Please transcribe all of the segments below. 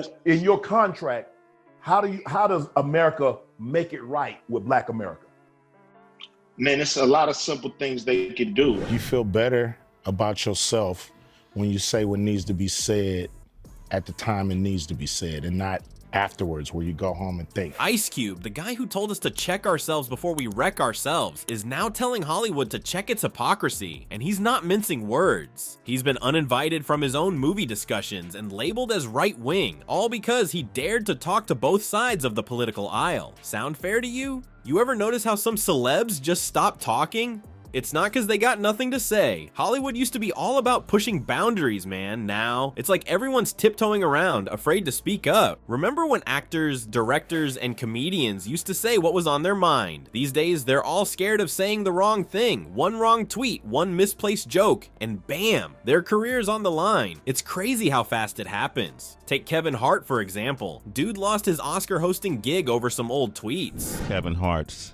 So in your contract, how does America make it right with Black America? Man, it's a lot of simple things they could do. You feel better about yourself when you say what needs to be said at the time it needs to be said, and not afterwards where you go home and think. Ice Cube, the guy who told us to check ourselves before we wreck ourselves, is now telling Hollywood to check its hypocrisy, and he's not mincing words. He's been uninvited from his own movie discussions and labeled as right-wing, all because he dared to talk to both sides of the political aisle. Sound fair to you? You ever notice how some celebs just stop talking? It's not because they got nothing to say. Hollywood used to be all about pushing boundaries, man. Now, it's like everyone's tiptoeing around, afraid to speak up. Remember when actors, directors, and comedians used to say what was on their mind? These days, they're all scared of saying the wrong thing. One wrong tweet, one misplaced joke, and bam, their career's on the line. It's crazy how fast it happens. Take Kevin Hart, for example. Dude lost his Oscar hosting gig over some old tweets. Kevin Hart's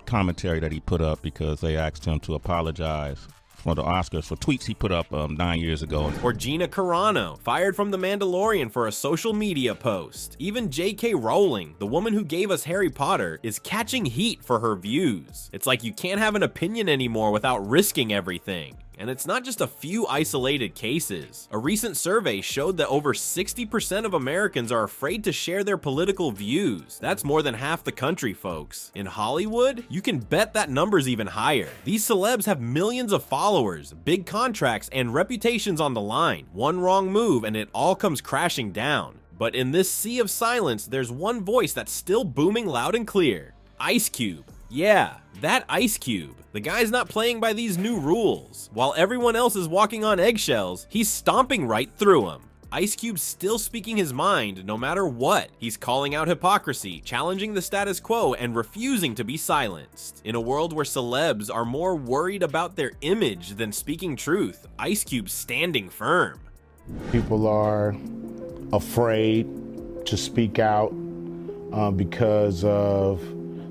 commentary that he put up because they asked him to apologize for the Oscars for tweets he put up 9 years ago. Or Gina Carano, fired from The Mandalorian for a social media post. Even J.K. Rowling, the woman who gave us Harry Potter, is catching heat for her views. It's like you can't have an opinion anymore without risking everything. And it's not just a few isolated cases. A recent survey showed that over 60% of Americans are afraid to share their political views. That's more than half the country, folks. In Hollywood, you can bet that number's even higher. These celebs have millions of followers, big contracts, and reputations on the line. One wrong move and it all comes crashing down. But in this sea of silence, there's one voice that's still booming loud and clear. Ice Cube. Yeah, that Ice Cube. The guy's not playing by these new rules. While everyone else is walking on eggshells, he's stomping right through them. Ice Cube's still speaking his mind no matter what. He's calling out hypocrisy, challenging the status quo, and refusing to be silenced. In a world where celebs are more worried about their image than speaking truth, Ice Cube's standing firm. People are afraid to speak out because of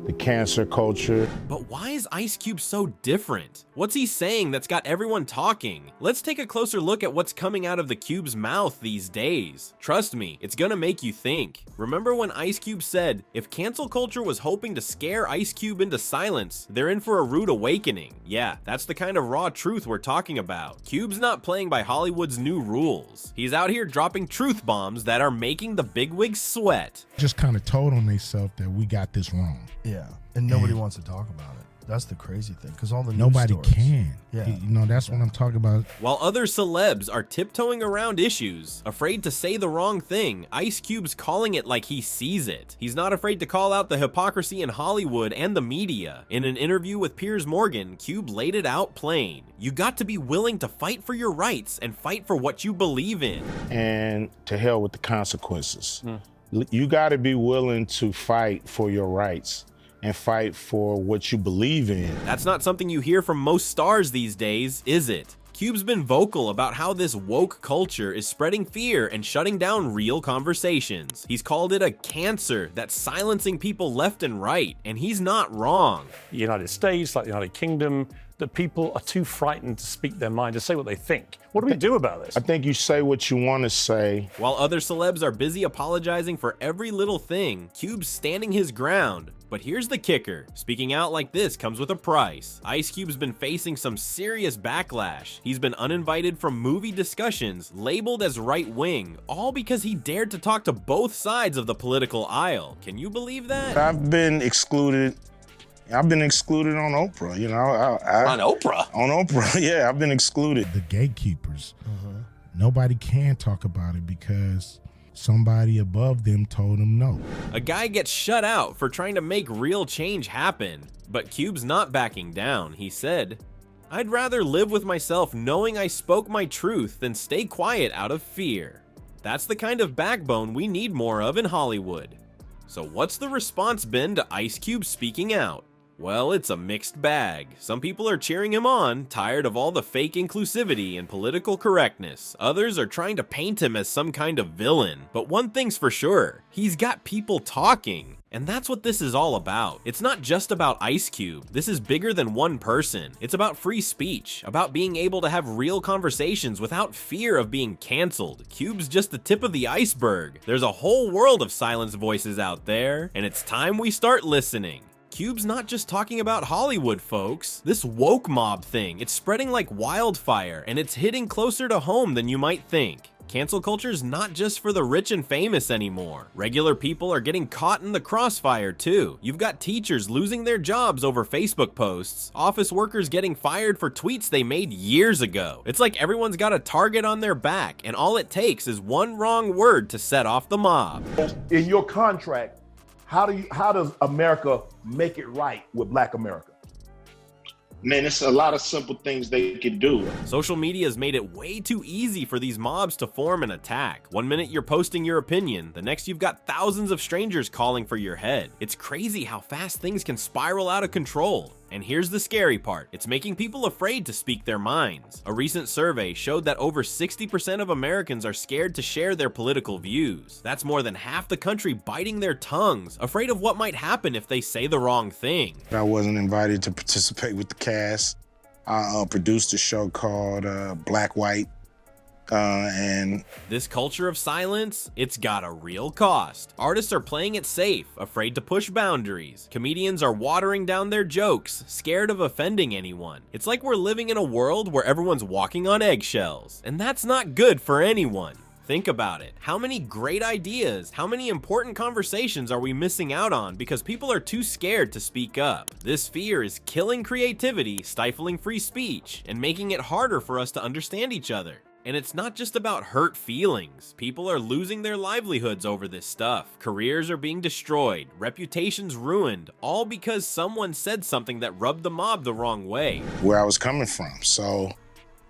the cancer culture. But why is Ice Cube so different? What's he saying that's got everyone talking? Let's take a closer look at what's coming out of the Cube's mouth these days. Trust me, it's gonna make you think. Remember when Ice Cube said, if cancel culture was hoping to scare Ice Cube into silence, they're in for a rude awakening. Yeah, that's the kind of raw truth we're talking about. Cube's not playing by Hollywood's new rules. He's out here dropping truth bombs that are making the bigwigs sweat. Just kind of told on themselves that we got this wrong. Yeah, and nobody wants to talk about it. That's the crazy thing, because all the news nobody stories, can. Yeah, You know, that's what I'm talking about. While other celebs are tiptoeing around issues, afraid to say the wrong thing, Ice Cube's calling it like he sees it. He's not afraid to call out the hypocrisy in Hollywood and the media. In an interview with Piers Morgan, Cube laid it out plain. You got to be willing to fight for your rights and fight for what you believe in. And to hell with the consequences. You got to be willing to fight for your rights and fight for what you believe in. That's not something you hear from most stars these days, is it? Cube's been vocal about how this woke culture is spreading fear and shutting down real conversations. He's called it a cancer that's silencing people left and right, and he's not wrong. The United States, like the United Kingdom, that people are too frightened to speak their mind, to say what they think. What do we do about this? I think you say what you want to say. While other celebs are busy apologizing for every little thing, Cube's standing his ground. But here's the kicker. Speaking out like this comes with a price. Ice Cube's been facing some serious backlash. He's been uninvited from movie discussions, labeled as right-wing, all because he dared to talk to both sides of the political aisle. Can you believe that? I've been excluded on Oprah, you know. On Oprah? On Oprah, yeah, I've been excluded. The gatekeepers, nobody can talk about it because somebody above them told them no. A guy gets shut out for trying to make real change happen. But Cube's not backing down. He said, I'd rather live with myself knowing I spoke my truth than stay quiet out of fear. That's the kind of backbone we need more of in Hollywood. So what's the response been to Ice Cube speaking out? Well, it's a mixed bag. Some people are cheering him on, tired of all the fake inclusivity and political correctness. Others are trying to paint him as some kind of villain. But one thing's for sure, he's got people talking. And that's what this is all about. It's not just about Ice Cube. This is bigger than one person. It's about free speech, about being able to have real conversations without fear of being canceled. Cube's just the tip of the iceberg. There's a whole world of silenced voices out there, and it's time we start listening. Cube's not just talking about Hollywood, folks. This woke mob thing, it's spreading like wildfire, and it's hitting closer to home than you might think. Cancel culture's not just for the rich and famous anymore. Regular people are getting caught in the crossfire too. You've got teachers losing their jobs over Facebook posts, office workers getting fired for tweets they made years ago. It's like everyone's got a target on their back, and all it takes is one wrong word to set off the mob. In your contract, how does America make it right with Black America? Man, it's a lot of simple things they could do. Social media has made it way too easy for these mobs to form an attack. One minute you're posting your opinion, the next you've got thousands of strangers calling for your head. It's crazy how fast things can spiral out of control. And here's the scary part, it's making people afraid to speak their minds. A recent survey showed that over 60% of Americans are scared to share their political views. That's more than half the country biting their tongues, afraid of what might happen if they say the wrong thing. I wasn't invited to participate with the cast. I produced a show called Black White. And this culture of silence, it's got a real cost. Artists are playing it safe, afraid to push boundaries. Comedians are watering down their jokes, scared of offending anyone. It's like we're living in a world where everyone's walking on eggshells, and that's not good for anyone. Think about it. How many great ideas, how many important conversations are we missing out on because people are too scared to speak up? This fear is killing creativity, stifling free speech, and making it harder for us to understand each other. And it's not just about hurt feelings. People are losing their livelihoods over this stuff. Careers are being destroyed, reputations ruined, all because someone said something that rubbed the mob the wrong way. Where I was coming from, so,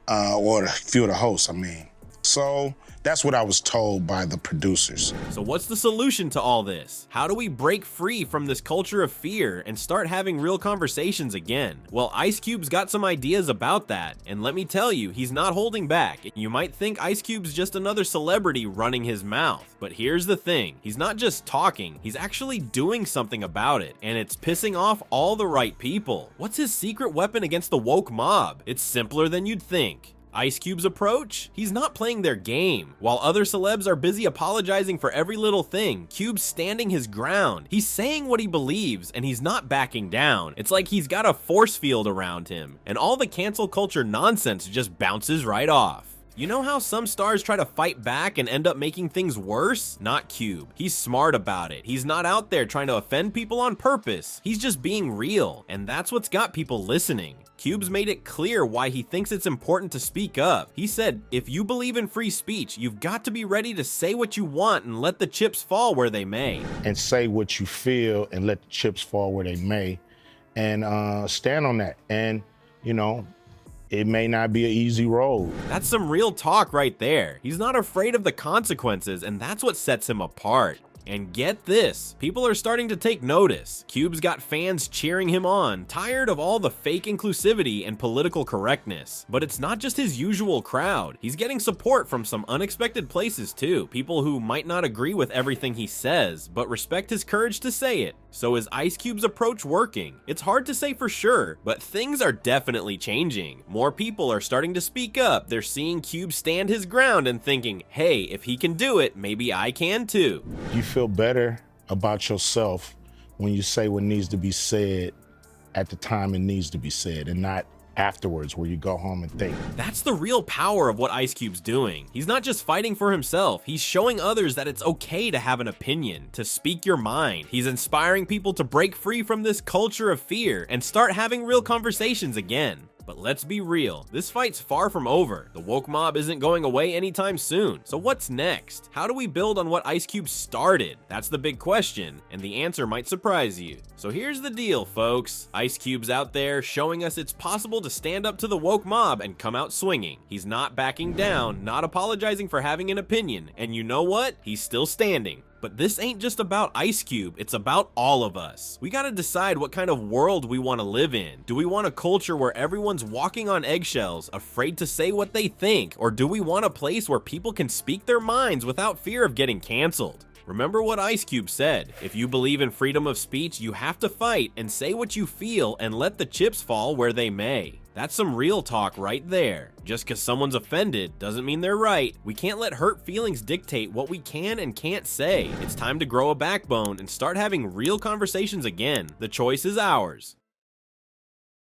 or a few of the hosts, I mean. So that's what I was told by the producers. So what's the solution to all this? How do we break free from this culture of fear and start having real conversations again? Well, Ice Cube's got some ideas about that, and let me tell you, he's not holding back. You might think Ice Cube's just another celebrity running his mouth, but here's the thing, he's not just talking, he's actually doing something about it, and it's pissing off all the right people. What's his secret weapon against the woke mob? It's simpler than you'd think. Ice Cube's approach? He's not playing their game. While other celebs are busy apologizing for every little thing, Cube's standing his ground. He's saying what he believes, and he's not backing down. It's like he's got a force field around him, and all the cancel culture nonsense just bounces right off. You know how some stars try to fight back and end up making things worse? Not Cube. He's smart about it. He's not out there trying to offend people on purpose. He's just being real, and that's what's got people listening. Cube's made it clear why he thinks it's important to speak up. He said, if you believe in free speech, you've got to be ready to say what you want and let the chips fall where they may. And say what you feel and let the chips fall where they may, and stand on that. And, you know, it may not be an easy road. That's some real talk right there. He's not afraid of the consequences, and that's what sets him apart. And get this, people are starting to take notice. Cube's got fans cheering him on, tired of all the fake inclusivity and political correctness. But it's not just his usual crowd. He's getting support from some unexpected places too. People who might not agree with everything he says, but respect his courage to say it. So is Ice Cube's approach working? It's hard to say for sure, but things are definitely changing. More people are starting to speak up. They're seeing Cube stand his ground and thinking, hey, if he can do it, maybe I can too. You feel better about yourself when you say what needs to be said at the time it needs to be said, and not afterwards where you go home and think. That's the real power of what Ice Cube's doing. He's not just fighting for himself, he's showing others that it's okay to have an opinion, to speak your mind. He's inspiring people to break free from this culture of fear and start having real conversations again. But let's be real, this fight's far from over. The woke mob isn't going away anytime soon. So what's next? How do we build on what Ice Cube started? That's the big question, and the answer might surprise you. So here's the deal, folks. Ice Cube's out there showing us it's possible to stand up to the woke mob and come out swinging. He's not backing down, not apologizing for having an opinion, and you know what? He's still standing. But this ain't just about Ice Cube, it's about all of us. We gotta decide what kind of world we wanna live in. Do we want a culture where everyone's walking on eggshells, afraid to say what they think? Or do we want a place where people can speak their minds without fear of getting canceled? Remember what Ice Cube said, if you believe in freedom of speech, you have to fight and say what you feel and let the chips fall where they may. That's some real talk right there. Just because someone's offended doesn't mean they're right. We can't let hurt feelings dictate what we can and can't say. It's time to grow a backbone and start having real conversations again. The choice is ours.